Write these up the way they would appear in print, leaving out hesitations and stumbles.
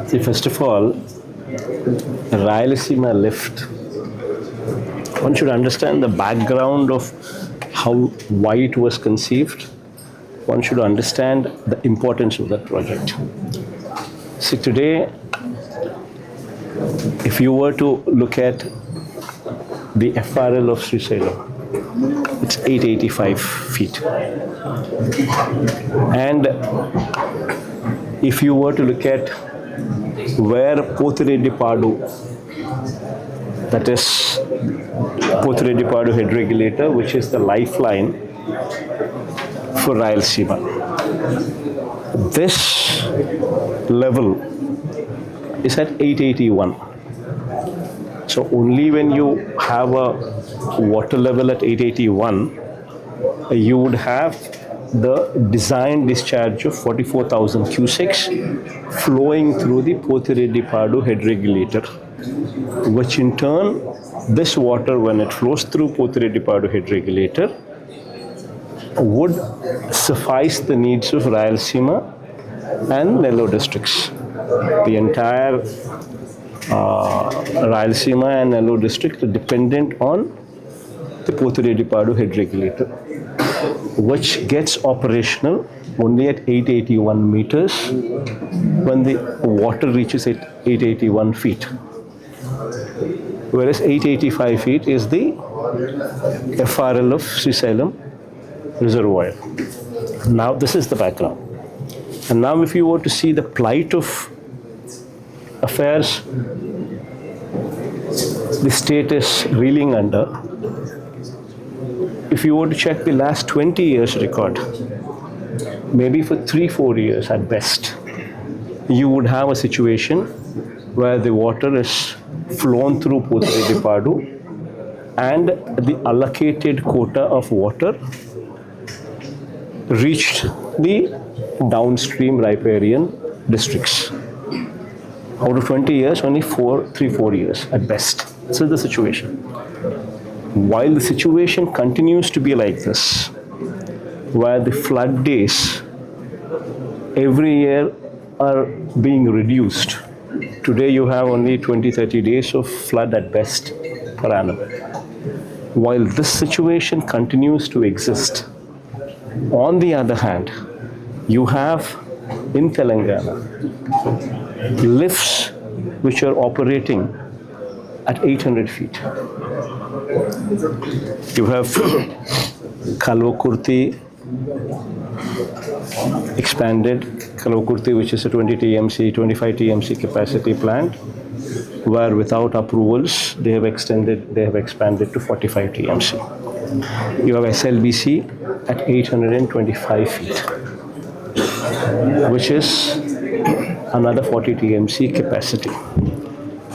See, first of all, Rayalaseema lift. One should understand the background of why it was conceived. One should understand the importance of that project. See, today, if you were to look at the FRL of Srisailam, it's 885 feet. And if you were to look at where Pothredipadu, that is Pothredipadu head regulator, which is the lifeline for Rayalaseema, this level is at 881. So only when you have a water level at 881, you would have the design discharge of 44,000 cusecs flowing through the Pothredipadu head regulator, which in turn, this water, when it flows through Pothredipadu head regulator, would suffice the needs of Rayalaseema and Nellore districts. The entire Rayalaseema and Nellore district are dependent on the Pothredipadu head regulator, which gets operational only at 881 meters when the water reaches 881 feet. Whereas 885 feet is the FRL of Srisailam reservoir. Now this is the background. And now if you were to see the plight of affairs the state is reeling under, if you were to check the last 20 years record, maybe for 3-4 years at best, you would have a situation where the water is flown through Pothredipadu and the allocated quota of water reached the downstream riparian districts. Out of 20 years, only 3-4 years at best. This is the situation. While the situation continues to be like this, where the flood days every year are being reduced, today you have only 20-30 days of flood at best per annum. While this situation continues to exist, on the other hand, you have in Telangana lifts which are operating at 800 feet. You have Kalvakurti expanded, Kalvakurti, which is a 20 TMC, 25 TMC capacity plant, where without approvals they have expanded to 45 TMC. You have SLBC at 825 feet, which is another 40 TMC capacity.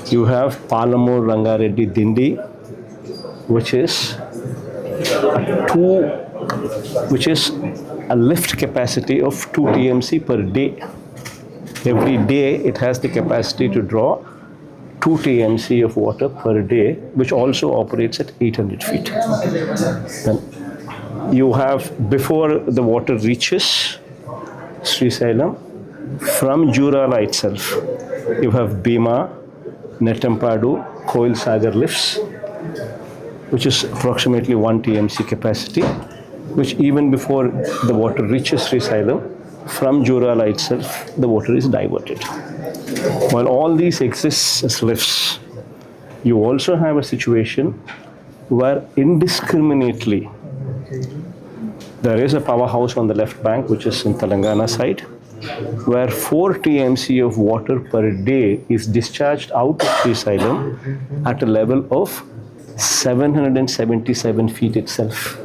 You have Palamur Rangareddy Dindi, which is a lift capacity of 2 TMC per day. Every day it has the capacity to draw 2 TMC of water per day, which also operates at 800 feet. Then you have, before the water reaches Srisailam, from Jurala itself, you have Bhima, Netampadu, Koil Sagar lifts, which is approximately 1 TMC capacity, which even before the water reaches Srisailam, from Jurala itself, the water is diverted. While all these exist as lifts, you also have a situation where indiscriminately there is a powerhouse on the left bank, which is in Telangana side, where 4 TMC of water per day is discharged out of Srisailam at a level of 777 feet itself.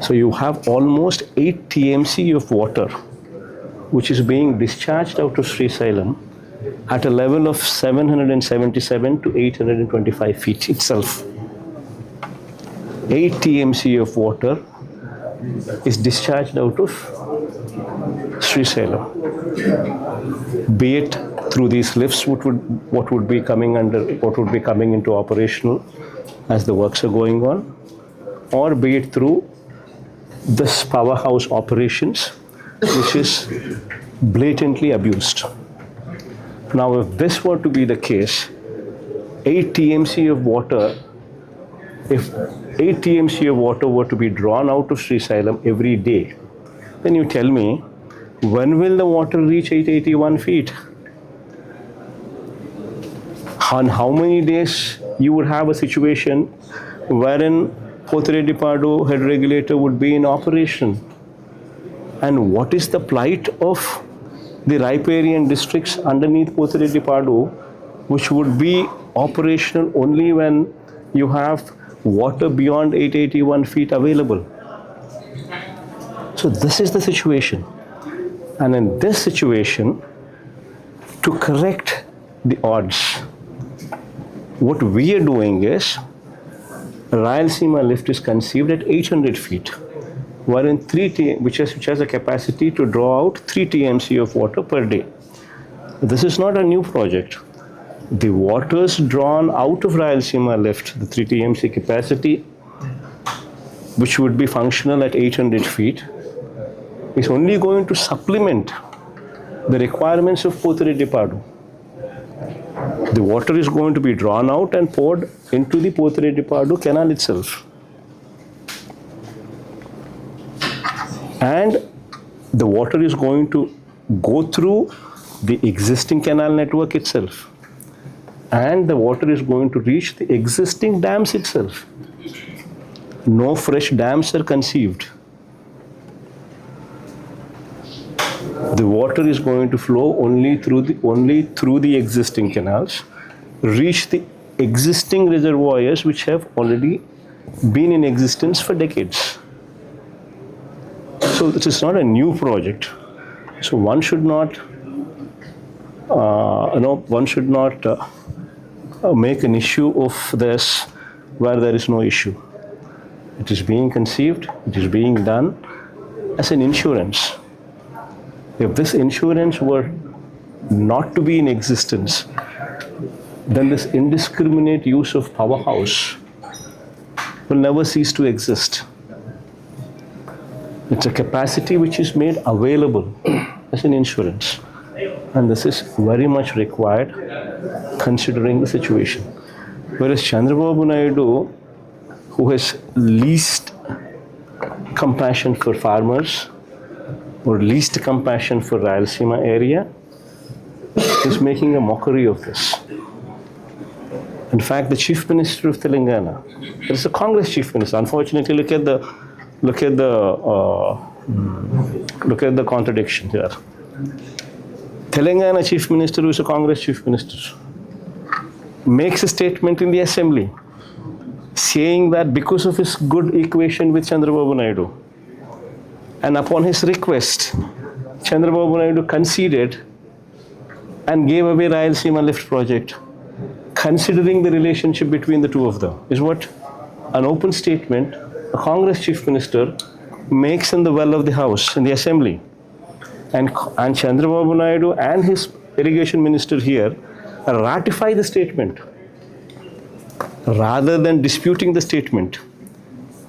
So you have almost 8 TMC of water which is being discharged out of Srisailam at a level of 777 to 825 feet itself. 8 TMC of water is discharged out of Srisailam, be it through these lifts, what would be coming into operational as the works are going on, or be it through this powerhouse operations, which is blatantly abused. Now, if this were to be the case, 8 TMC of water, if 8 TMC of water were to be drawn out of Srisailam every day, then you tell me, when will the water reach 881 feet? On how many days you would have a situation wherein Pothredipadu head regulator would be in operation? And what is the plight of the riparian districts underneath Pothredipadu, which would be operational only when you have water beyond 881 feet available? So this is the situation. And in this situation, to correct the odds, what we are doing is, Rayalaseema lift is conceived at 800 feet, wherein which has a capacity to draw out 3 TMC of water per day. This is not a new project. The waters drawn out of Rayalaseema lift, the 3 TMC capacity, which would be functional at 800 feet, is only going to supplement the requirements of Pothredipadu. The water is going to be drawn out and poured into the Pothredipadu canal itself. And the water is going to go through the existing canal network itself. And the water is going to reach the existing dams itself. No fresh dams are conceived. The water is going to flow only through the existing canals, reach the existing reservoirs which have already been in existence for decades. So this is not a new project. So one should not, make an issue of this where there is no issue. It is being conceived, it is being done as an insurance. If this insurance were not to be in existence, then this indiscriminate use of powerhouse will never cease to exist. It's a capacity which is made available as an insurance. And this is very much required considering the situation. Whereas Chandrababu Naidu, who has least compassion for farmers, or least compassion for Rayalaseema area, is making a mockery of this. In fact, the Chief Minister of Telangana, there is a Congress Chief Minister. Unfortunately, look at the contradiction here. Telangana Chief Minister, who is a Congress Chief Minister, makes a statement in the Assembly saying that because of his good equation with Chandrababu Naidu, and upon his request, Chandrababu Naidu conceded and gave away Rayalaseema lift project, considering the relationship between the two of them, is what an open statement a Congress Chief Minister makes in the well of the House, in the Assembly. And Chandrababu Naidu and his Irrigation Minister here ratify the statement, rather than disputing the statement.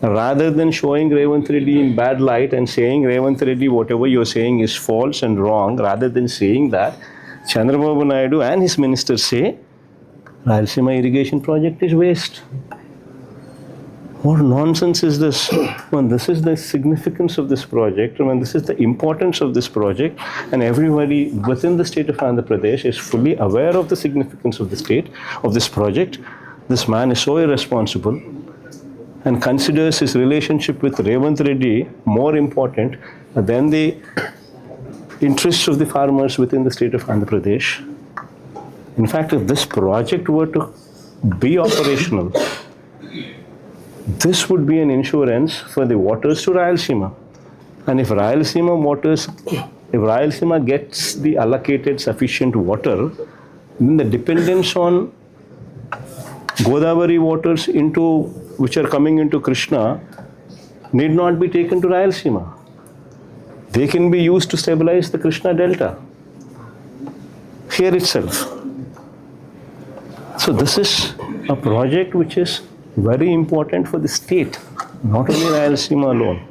Rather than showing Rayalaseema Reddy in bad light and saying, Rayalaseema Reddy, whatever you're saying is false and wrong, rather than saying that, Chandrababu Naidu and his ministers say, Rayalaseema irrigation project is waste. What nonsense is this? When this is the significance of this project, when this is the importance of this project, and everybody within the state of Andhra Pradesh is fully aware of the significance of the state, of this project, this man is so irresponsible and considers his relationship with Rayalaseema Reddy more important than the interests of the farmers within the state of Andhra Pradesh. In fact, if this project were to be operational, this would be an insurance for the waters to Rayalaseema. And if Rayalaseema gets the allocated sufficient water, then the dependence on Godavari waters which are coming into Krishna need not be taken to Rayalaseema. They can be used to stabilize the Krishna Delta here itself. So this is a project which is very important for the state, not only Rayalaseema alone.